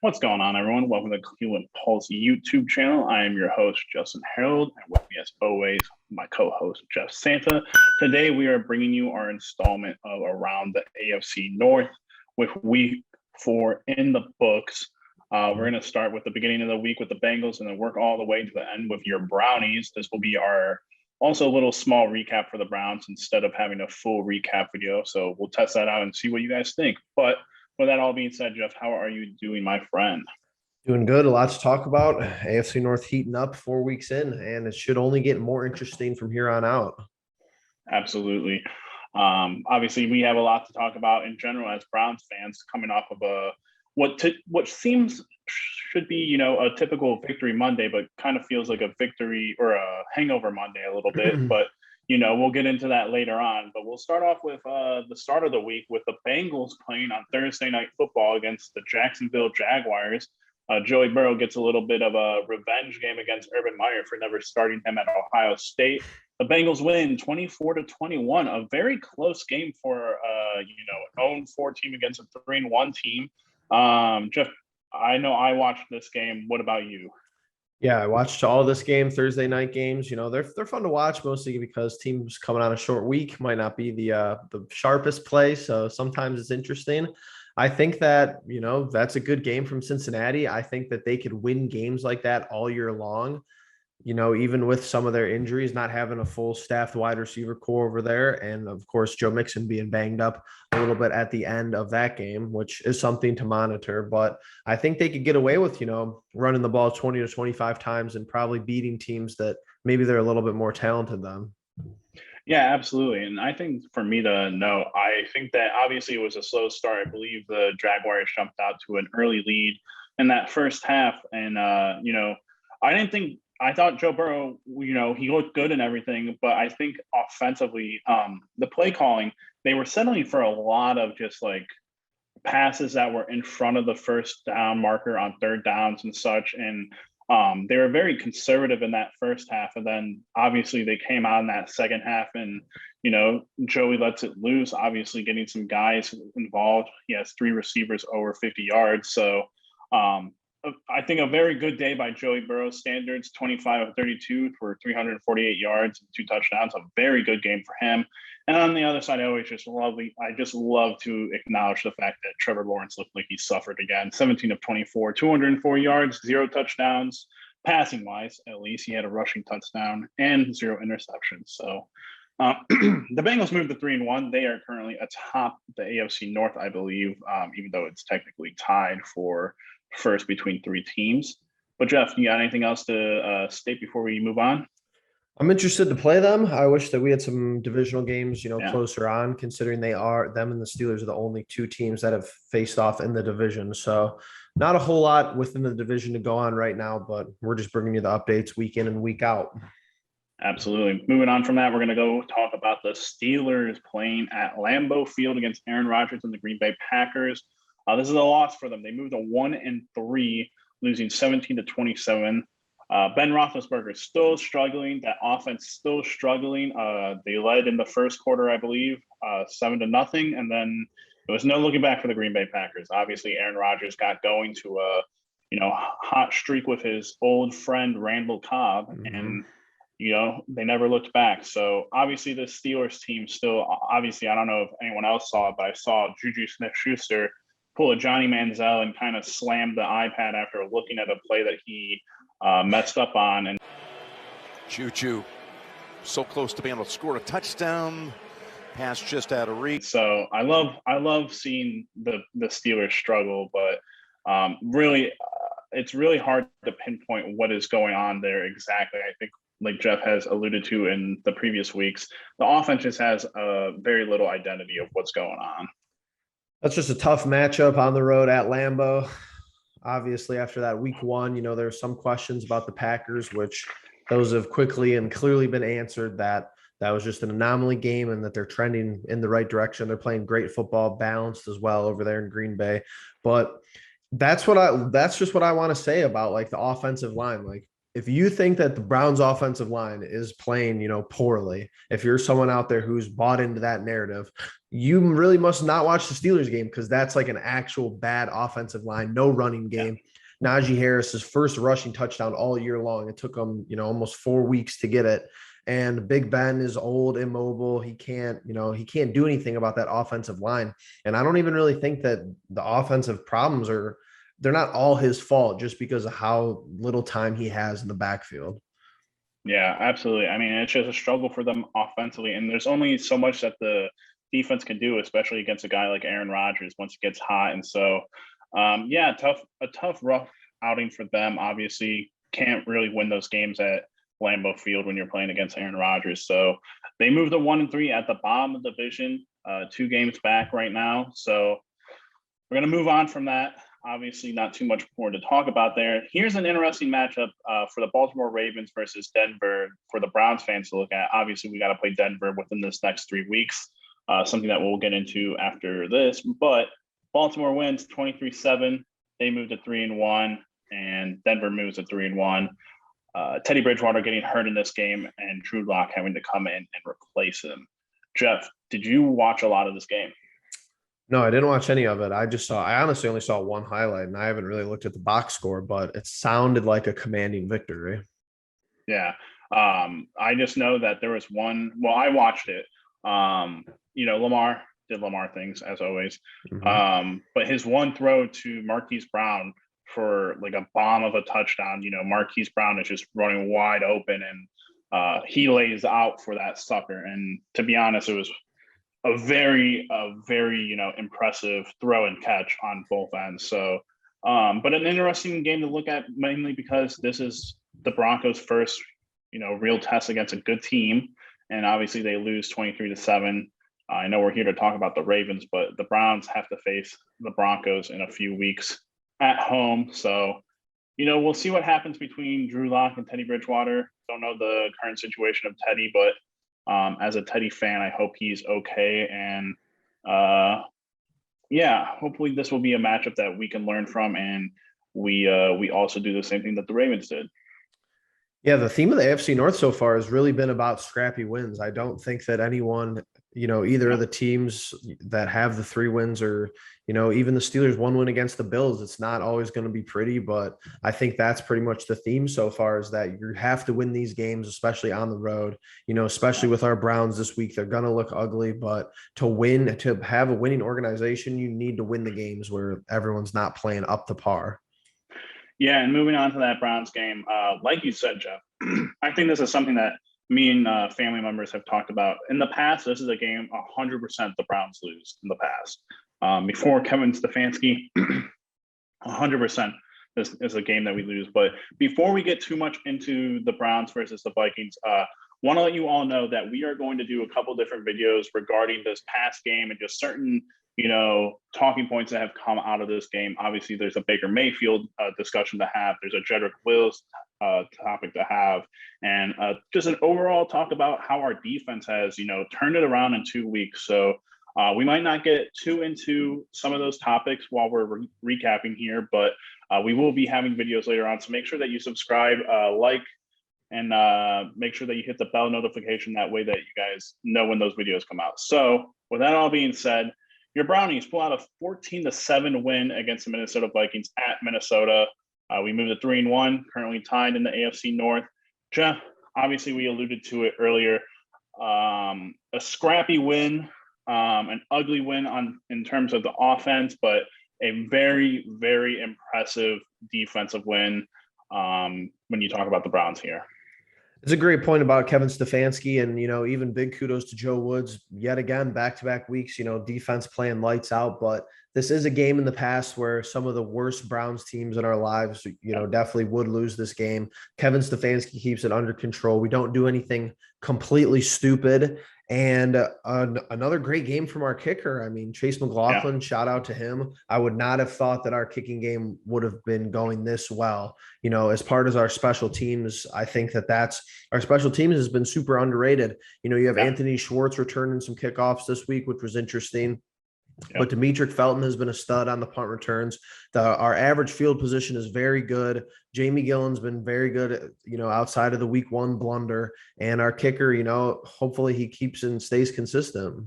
What's going on, everyone? Welcome to the Cleveland Pulse YouTube channel. I am your host, Justin Harold, and with me, as always, my co-host, Jeff Santa. Today, we are bringing you our installment of Around the AFC North with Week 4 in the books. We're going to start with the beginning of the week with the Bengals and then work all the way to the end with your Brownies. This will be our also a little small recap for the Browns instead of having a full recap video. So we'll test that out and see what you guys think. But with that all being said, Jeff, how are you doing, my friend? Doing good. A lot to talk about. AFC North heating up 4 weeks in, and it should only get more interesting from here on out. Absolutely. Obviously, we have a lot to talk about in general as Browns fans, coming off of what seems should be, a typical victory Monday, but kind of feels like a victory or a hangover Monday a little bit. But we'll get into that later on. But we'll start off with the start of the week with the Bengals playing on Thursday Night Football against the Jacksonville Jaguars. Joey Burrow gets a little bit of a revenge game against Urban Meyer for never starting him at Ohio State. The Bengals win 24-21, a very close game for an 0-4 team against a 3-1 team. Jeff, I know I watched this game. What about you? Yeah, I watched all this game, Thursday night games. They're fun to watch mostly because teams coming on a short week might not be the sharpest play. So sometimes it's interesting. I think that, that's a good game from Cincinnati. I think that they could win games like that all year long. Even with some of their injuries, not having a full staffed wide receiver core over there. And of course, Joe Mixon being banged up a little bit at the end of that game, which is something to monitor. But I think they could get away with, running the ball 20 to 25 times and probably beating teams that maybe they're a little bit more talented than. Yeah, absolutely. And I think for me to know, I think that obviously it was a slow start. I believe the Jaguars jumped out to an early lead in that first half. And, I thought Joe Burrow, he looked good and everything, but I think offensively, the play calling, they were settling for a lot of just like passes that were in front of the first down marker on third downs and such. And they were very conservative in that first half. And then obviously they came out in that second half and, Joey lets it loose, obviously getting some guys involved. He has 3 receivers over 50 yards. So, I think a very good day by Joey Burrow's standards, 25 of 32 for 348 yards and 2 touchdowns, a very good game for him. And on the other side, I just love to acknowledge the fact that Trevor Lawrence looked like he suffered again, 17 of 24, 204 yards, 0 touchdowns, passing wise, at least he had a rushing touchdown and 0 interceptions. So the Bengals moved to 3-1. They are currently atop the AFC North, I believe, even though it's technically tied for first between 3 teams. But Jeff, you got anything else to state before we move on? I'm interested to play them. I wish that we had some divisional games, Yeah. closer on, considering them and the Steelers are the only 2 teams that have faced off in the division. So not a whole lot within the division to go on right now, but we're just bringing you the updates week in and week out. Absolutely. Moving on from that, we're going to go talk about the Steelers playing at Lambeau Field against Aaron Rodgers and the Green Bay Packers. This is a loss for them. They moved to 1-3, losing 17-27. Ben Roethlisberger is still struggling. That offense still struggling. They led in the first quarter, I believe, 7-0, and then there was no looking back for the Green Bay Packers. Obviously, Aaron Rodgers got going to a hot streak with his old friend Randall Cobb, and they never looked back. So obviously, the Steelers team still. Obviously, I don't know if anyone else saw it, but I saw Juju Smith-Schuster pull a Johnny Manziel and kind of slam the iPad after looking at a play that he messed up on. And Juju so close to being able to score a touchdown, pass just out of reach. So I love seeing the Steelers struggle, but really, it's really hard to pinpoint what is going on there exactly. I think, like Jeff has alluded to in the previous weeks, the offense just has very little identity of what's going on. That's just a tough matchup on the road at Lambeau. Obviously, after that week 1, there's some questions about the Packers, which those have quickly and clearly been answered that was just an anomaly game and that they're trending in the right direction. They're playing great football, balanced as well over there in Green Bay. But that's just what I want to say about like the offensive line. Like, if you think that the Browns offensive line is playing, poorly, if you're someone out there who's bought into that narrative, You really must not watch the Steelers game because that's like an actual bad offensive line, no running Yeah. game. Najee Harris's first rushing touchdown all year long. It took him, almost 4 weeks to get it. And Big Ben is old, immobile. He can't, he can't do anything about that offensive line. And I don't even really think that the offensive problems they're not all his fault just because of how little time he has in the backfield. Yeah, absolutely. I mean, it's just a struggle for them offensively, and there's only so much that the defense can do, especially against a guy like Aaron Rodgers once he gets hot. And so, yeah, a tough, rough outing for them. Obviously, can't really win those games at Lambeau Field when you're playing against Aaron Rodgers. So they moved to 1-3 at the bottom of the division, 2 games back right now. So we're going to move on from that. Obviously, not too much more to talk about there. Here's an interesting matchup for the Baltimore Ravens versus Denver for the Browns fans to look at. Obviously, we got to play Denver within this next 3 weeks, something that we'll get into after this. But Baltimore wins 23-7. They move to 3-1, and Denver moves to 3-1. Teddy Bridgewater getting hurt in this game, and Drew Lock having to come in and replace him. Jeff, did you watch a lot of this game? No, I didn't watch any of it. I honestly only saw one highlight and I haven't really looked at the box score, but it sounded like a commanding victory. Yeah. I just know that there was one. Well, I watched it. Lamar did Lamar things as always. But his one throw to Marquise Brown for like a bomb of a touchdown, Marquise Brown is just running wide open and he lays out for that sucker. And to be honest, it was a very, impressive throw and catch on both ends. So, but an interesting game to look at, mainly because this is the Broncos' first, real test against a good team, and obviously they lose 23-7. I know we're here to talk about the Ravens, but the Browns have to face the Broncos in a few weeks at home. So, we'll see what happens between Drew Lock and Teddy Bridgewater. Don't know the current situation of Teddy, but as a Teddy fan, I hope he's okay. And hopefully this will be a matchup that we can learn from, and we also do the same thing that the Ravens did. Yeah, the theme of the AFC North so far has really been about scrappy wins. I don't think that anyone, either of the teams that have the 3 wins or, even the Steelers 1 win against the Bills, it's not always going to be pretty, but I think that's pretty much the theme so far is that you have to win these games, especially on the road, especially with our Browns this week. They're going to look ugly, but to have a winning organization, you need to win the games where everyone's not playing up to par. Yeah, and moving on to that Browns game, like you said, Jeff, I think this is something that me and family members have talked about. In the past, this is a game 100% the Browns lose in the past. Before Kevin Stefanski, 100% this is a game that we lose. But before we get too much into the Browns versus the Vikings, want to let you all know that we are going to do a couple different videos regarding this past game and just certain talking points that have come out of this game. Obviously, there's a Baker Mayfield discussion to have. There's a Jedrick Wills topic to have, and just an overall talk about how our defense has, turned it around in 2 weeks. So we might not get too into some of those topics while we're recapping here, but we will be having videos later on. So make sure that you subscribe, like, and make sure that you hit the bell notification. That way that you guys know when those videos come out. So with that all being said, your Brownies pull out a 14-7 win against the Minnesota Vikings at Minnesota. We moved to 3-1, currently tied in the AFC North. Jeff, obviously we alluded to it earlier. A scrappy win, an ugly win in terms of the offense, but a very, very impressive defensive win when you talk about the Browns here. It's a great point about Kevin Stefanski, and even big kudos to Joe Woods yet again, back-to-back weeks, defense playing lights out. But this is a game in the past where some of the worst Browns teams in our lives, definitely would lose this game. Kevin Stefanski keeps it under control. We don't do anything completely stupid. And another great game from our kicker. I mean, Chase McLaughlin, shout out to him. I would not have thought that our kicking game would have been going this well. As part of our special teams, I think that's our special teams has been super underrated. You have Anthony Schwartz returning some kickoffs this week, which was interesting. But Demetric Felton has been a stud on the punt returns. Our average field position is very good. Jamie Gillen's been very good, outside of the week 1 blunder. And our kicker, hopefully he keeps and stays consistent.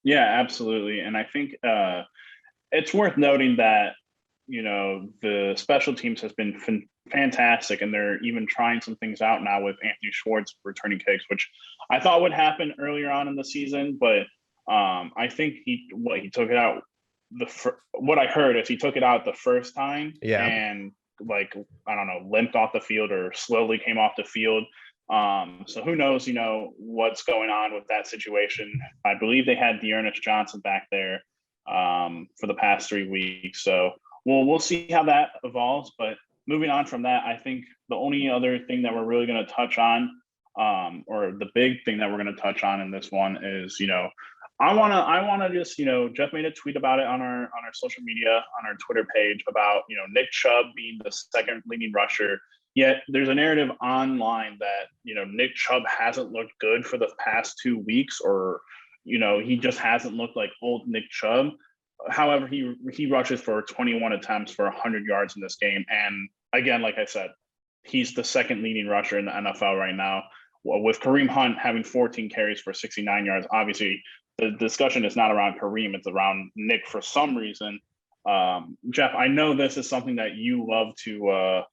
Yeah, absolutely. And I think it's worth noting that, the special teams has been fantastic, and they're even trying some things out now with Anthony Schwartz returning kicks, which I thought would happen earlier on in the season. But I think he took it out. What I heard is he took it out the first time Yeah. and, like, I don't know, limped off the field or slowly came off the field. So who knows, what's going on with that situation. I believe they had Dearness Johnson back there for the past 3 weeks. So we'll see how that evolves. But moving on from that, I think the only other thing that we're really going to touch on, or the big thing that we're going to touch on in this one is, I wanna just, Jeff made a tweet about it on our social media, on our Twitter page about, Nick Chubb being the second leading rusher. Yet there's a narrative online that, Nick Chubb hasn't looked good for the past 2 weeks, or, he just hasn't looked like old Nick Chubb. However, he rushes for 21 attempts for 100 yards in this game. And again, like I said, he's the second leading rusher in the NFL right now. Well, with Kareem Hunt having 14 carries for 69 yards, obviously the discussion is not around Kareem, it's around Nick for some reason. Jeff, I know this is something that you love to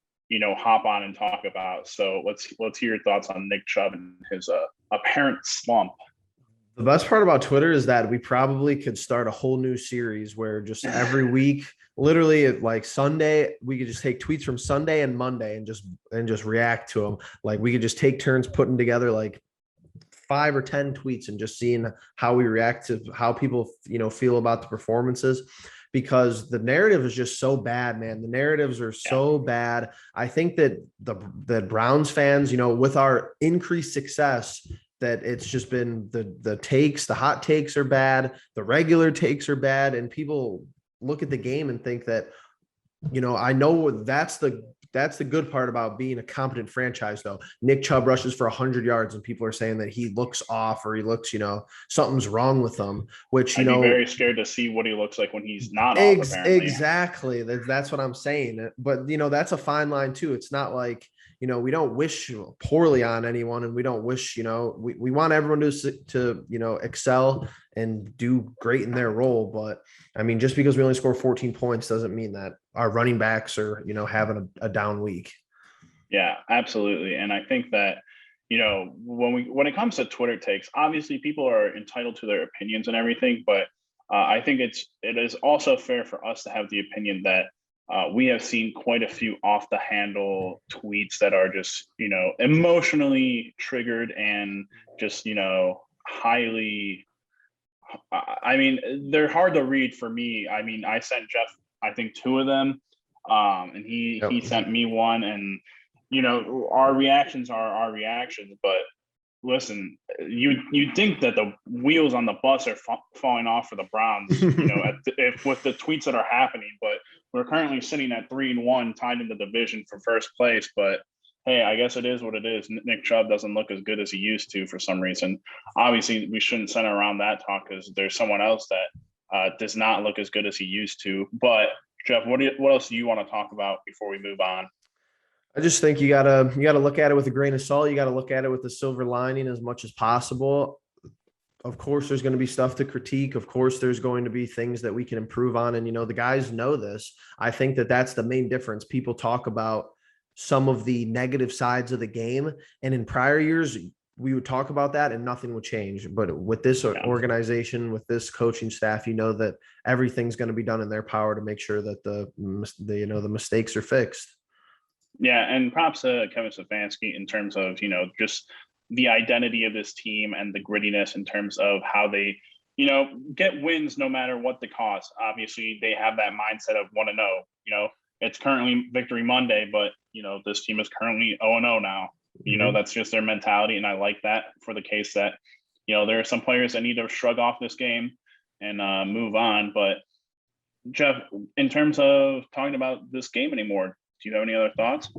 hop on and talk about. So let's hear your thoughts on Nick Chubb and his apparent slump. The best part about Twitter is that we probably could start a whole new series where just every week, literally like Sunday, we could just take tweets from Sunday and Monday and just react to them. Like we could just take turns putting together like 5 or 10 tweets and just seeing how we react to how people, feel about the performances, because the narrative is just so bad, man. The narratives are so bad. I think that the Browns fans, with our increased success, that it's just been the hot takes are bad, the regular takes are bad, and people look at the game and think that, I know that's the good part about being a competent franchise, though. Nick Chubb rushes for 100 yards and people are saying that he looks off, or he looks, something's wrong with him, which, I'd be very scared to see what he looks like when he's not off, apparently. Exactly. That's what I'm saying. But, that's a fine line too. It's not like, we don't wish poorly on anyone, and we don't wish, we want everyone to excel and do great in their role. But I mean, just because we only score 14 points doesn't mean that our running backs are, having a down week. Yeah, absolutely. And I think that, when it comes to Twitter takes, obviously people are entitled to their opinions and everything, but I think it is also fair for us to have the opinion that we have seen quite a few off the handle tweets that are just, emotionally triggered and just, highly, I mean, they're hard to read for me. I mean, I sent Jeff, I think 2 of them, and he sent me one, and, our reactions are our reactions, but listen, you think that the wheels on the bus are falling off for the Browns, with the tweets that are happening, but we're currently sitting at 3-1, tied in the division for first place. But hey, I guess it is what it is. Nick Chubb doesn't look as good as he used to for some reason. Obviously, we shouldn't center around that talk because there's someone else that does not look as good as he used to. But Jeff, what else do you want to talk about before we move on? I just think you gotta look at it with a grain of salt. You gotta look at it with the silver lining as much as possible. Of course, there's going to be stuff to critique. Of course, there's going to be things that we can improve on. And, the guys know this. I think that that's the main difference. People talk about some of the negative sides of the game. And in prior years, we would talk about that and nothing would change. But with this organization, with this coaching staff, that everything's going to be done in their power to make sure that the mistakes are fixed. Yeah, and props to Kevin Stefanski in terms of, just the identity of this team and the grittiness in terms of how they, get wins no matter what the cost. Obviously, they have that mindset of 1-0. It's currently Victory Monday, but, this team is currently 0-0 now. That's just their mentality, and I like that for the case that, there are some players that need to shrug off this game and move on. But, Jeff, in terms of talking about this game anymore, do you have any other thoughts?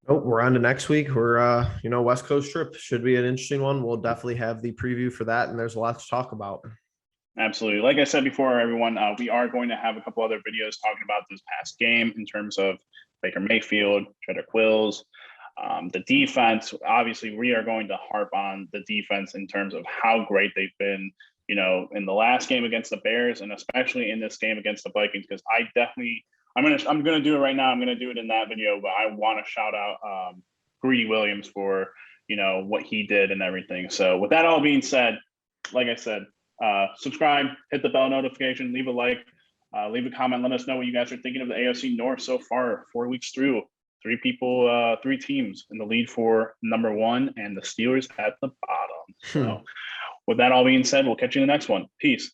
Nope, we're on to next week. We're, West Coast trip should be an interesting one. We'll definitely have the preview for that, and there's a lot to talk about. Absolutely. Like I said before, everyone, we are going to have a couple other videos talking about this past game in terms of Baker Mayfield, Cheddar Quills, the defense. Obviously, we are going to harp on the defense in terms of how great they've been. you know, in the last game against the Bears, and especially in this game against the Vikings, because I'm gonna do it right now. I'm gonna do it in that video, but I want to shout out Greedy Williams for, you know, what he did and everything. So with that all being said, like I said, subscribe, hit the bell notification, leave a like, leave a comment, let us know what you guys are thinking of the AFC North so far. 4 weeks through, 3 teams in the lead for number 1, and the Steelers at the bottom. So with that all being said, we'll catch you in the next one. Peace.